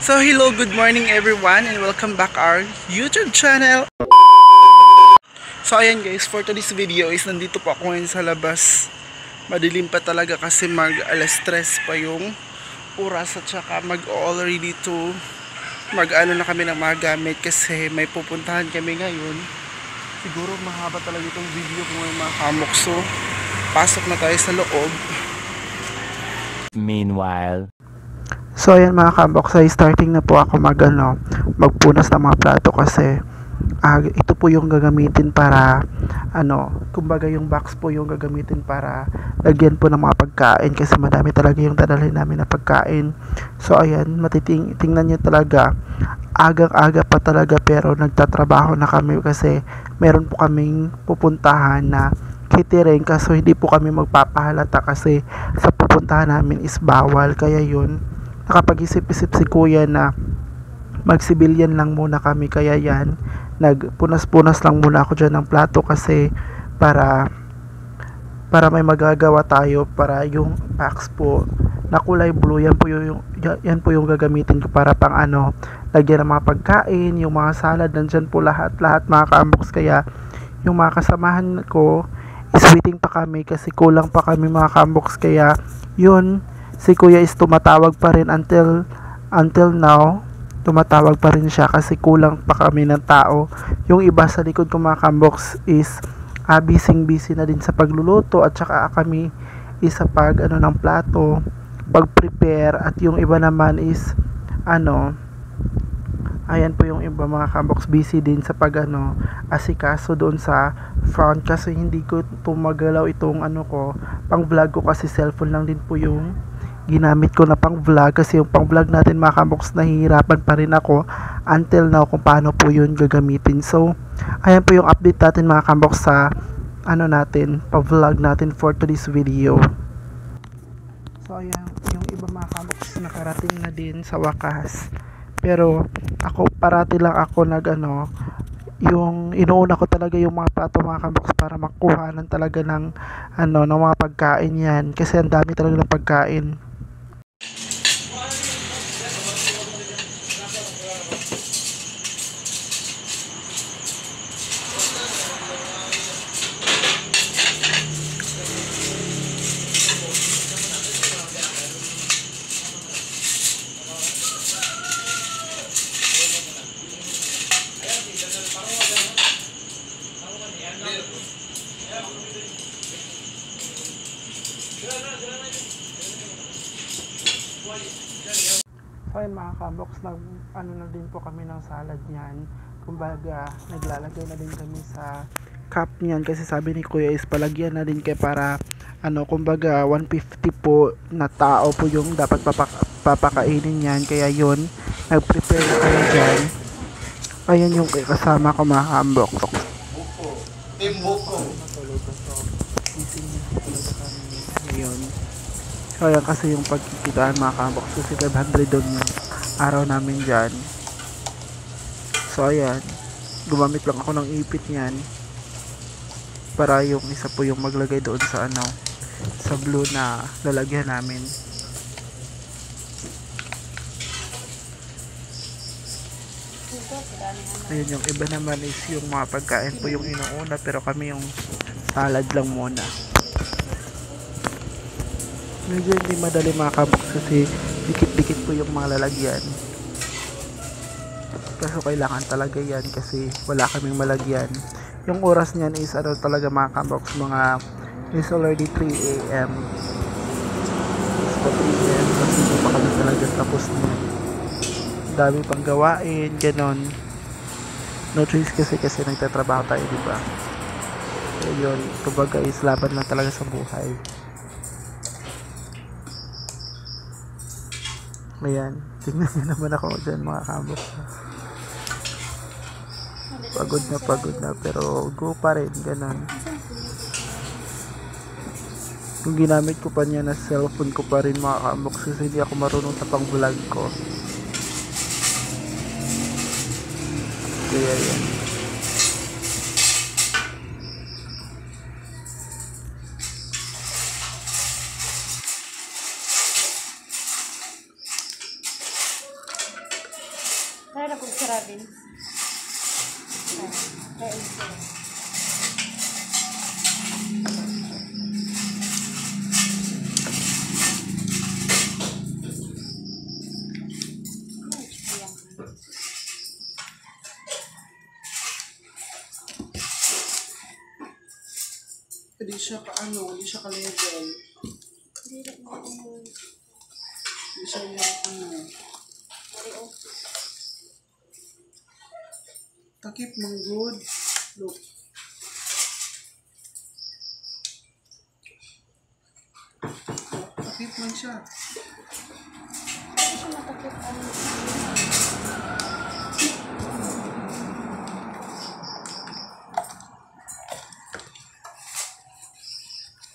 So hello, good morning everyone and welcome back our YouTube channel. So ayan guys, for today's video is nandito po ako ngayon sa labas. Madilim pa talaga kasi mag alas 3 pa yung oras at saka mag-already to mag-ano na kami ng mga gamit kasi may pupuntahan kami ngayon. Siguro mahaba talaga itong video kung may mga kamok, so pasok na tayo sa loob. Meanwhile, so ayan mga kabox, ay starting na po ako magpunas ng mga plato kasi ito po yung gagamitin para kumbaga yung box po yung gagamitin para lagyan po ng mga pagkain kasi madami talaga yung dadalhin namin na pagkain. So ayan, tingnan nyo talaga, agang-aga pa talaga pero nagtatrabaho na kami kasi meron po kaming pupuntahan na catering, kaso hindi po kami magpapahalata kasi sa pupuntahan namin is bawal, kaya yun nakapag-isip-isip si kuya na mag-civilian lang muna kami, kaya yan nagpunas-punas lang muna ako dyan ng plato kasi para may magagawa tayo para yung box po na kulay blue, yan po yung gagamitin ko para pang lagyan ng mga pagkain, yung mga salad, nandyan po lahat mga ka-unbox. Kaya yung mga kasamahan ko is waiting pa kami kasi kulang pa kami mga ka-unbox, kaya yun, si kuya is tumatawag pa rin until now, tumatawag pa rin siya kasi kulang pa kami ng tao. Yung iba sa likod ko mga ka-unbox is busy na din sa pagluluto at saka kami is sa ng plato, pag-prepare, at yung iba naman is ayan po yung iba mga ka-unbox, busy din sa asikaso doon sa front kasi hindi ko tumagalaw itong ko pang vlog ko kasi cellphone lang din po yung ginamit ko na pang vlog kasi yung pang vlog natin mga ka-unbox nahihirapan pa rin ako until now kung paano po yun gagamitin. So ayan po yung update natin mga ka-unbox sa natin, pa vlog natin for today's video. So ayan, yung iba mga ka-unbox nakarating na din sa wakas, pero ako parati lang ako yung inuuna ko talaga yung mga plato mga ka-unbox para makuhanan talaga ng ng mga pagkain yan kasi ang dami talaga ng pagkain. Ayun mga ka-unbox, na din po kami ng salad niyan. Kumbaga naglalagay na din kami sa cup niyan kasi sabi ni kuya is palagyan na din kaya para kumbaga 150 po na tao po yung dapat papakainin yan, kaya yun nag-prepare na kayo dyan. Ayan yung kasama ko mga ka-unbox. Ayun. Kaya kasi yung pagkikitaan mga ka-unbox kasi 500 doon yung araw namin dyan. So ayan, gumamit lang ako ng ipit niyan para yung isa po yung maglagay doon sa sa blue na lalagyan namin. Ayun, yung iba naman is yung mga pagkain po yung inuuna pero kami yung salad lang muna. Medyo hindi madali mga ka-unbox kasi dikit-dikit po yung mga lalagyan. Kaso kailangan talaga yan kasi wala kaming malagyan. Yung oras niyan is talaga mga ka-unbox, mga is already 3 AM. So 3 AM kasi hindi pa kami talaga tapos na. Dami pang gawain, ganon. No choice kasi nagtatrabaho tayo, diba? So yun, kumbaga is laban lang talaga sa buhay. Ayan, tingnan nyo naman ako dyan mga ka-unbox. Pagod na pero go pa rin, ganun. Yung ginamit ko pa niya na cellphone ko pa rin mga ka-unbox kasi hindi ako marunong sa pang vlog ko. Kaya yan. Kaya na kung sarabin. Kaya ito. Hindi siya hindi siya ka-level. Hindi siya yung takip mong good. Look. Takip man siya. Hindi siya matakip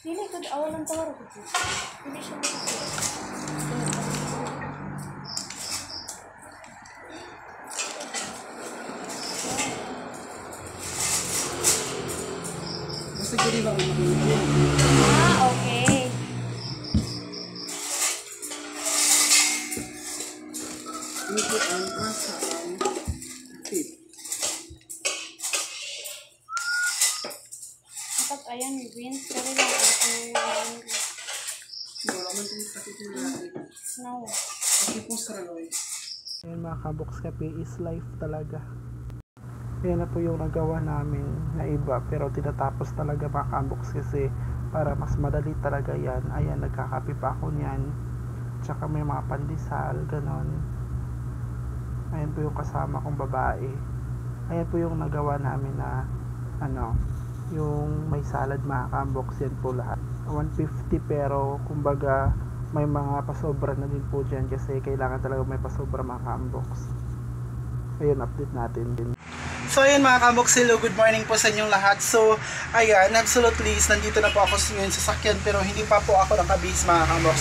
Hindi ko awal ng tawar ko. Hindi siya matakip. Basta gano'n lang ang Okay. ito ang asa ang takip. Dapat ayan, green. Pero lang Wala man itong takip nila. no. Takip mo sa raloy. Ayan mga kabox kape is life talaga. Ayan na po yung nagawa namin na iba, pero tinatapos talaga mga kabox kasi para mas madali talaga yan. Ayan, nagkakape pa ako niyan. Tsaka may mga pandesal, ganon. Ayan po yung kasama kong babae. Ayan po yung nagawa namin na yung may salad mga kabox, yan po lahat. 150 pero kumbaga may mga pasobra na din po dyan kasi kailangan talaga may pasobra mga kabox. Ayun, update natin din. So ayan mga kabox, hello, good morning po sa inyong lahat. So ayan, absolutely nandito na po ako ngayon sa sakyan pero hindi pa po ako nakabihis mga kabox.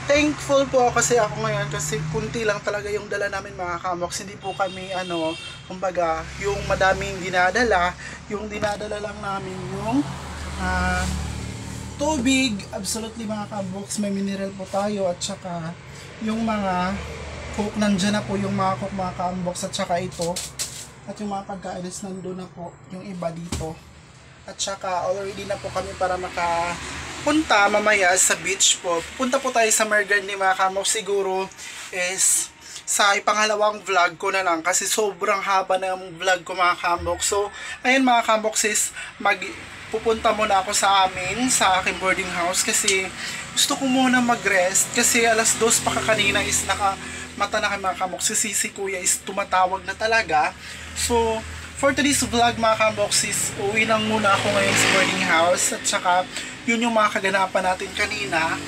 Thankful po kasi ako ngayon kasi kunti lang talaga yung dala namin mga kabox. Hindi po kami kumbaga yung madaming dinadala, yung dinadala lang namin yung tubig, absolutely mga kabox, may mineral po tayo at saka yung mga coke, nandyan na po yung mga coke mga kabox at saka ito. At yung mga pagkain is nandun na po yung iba dito. At saka already na po kami para makapunta mamaya sa beach po. Punta po tayo sa Mergan ni mga kabox. Siguro is sa ipangalawang vlog ko na lang kasi sobrang haba na yung vlog ko mga kabox. So ayun mga kabox is pupunta muna ako sa amin, sa aking boarding house kasi gusto ko muna mag-rest kasi alas 2 pa kanina is mata na kay mga kabox kasi si kuya is tumatawag na talaga. So for today's vlog mga kabox is uwi lang muna ako ngayon sa boarding house at saka yun yung mga kaganapan natin kanina.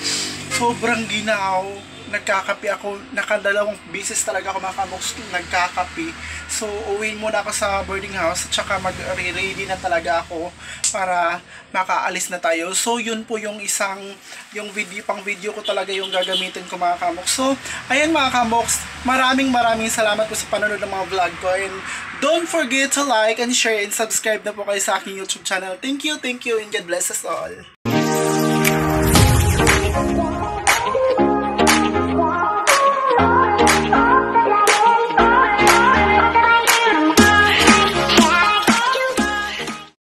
Sobrang ginaw, nagkakape ako, nakadalawang beses talaga ako mga kabox nagkakape. So uwi muna ako sa boarding house at saka mag-ready na talaga ako para makaalis na tayo. So yun po yung pang video ko talaga yung gagamitin ko mga kabox. So ayan mga kabox, maraming salamat po sa panonood ng mga vlog ko, and don't forget to like and share and subscribe na po kayo sa aking YouTube channel. Thank you and God bless us all.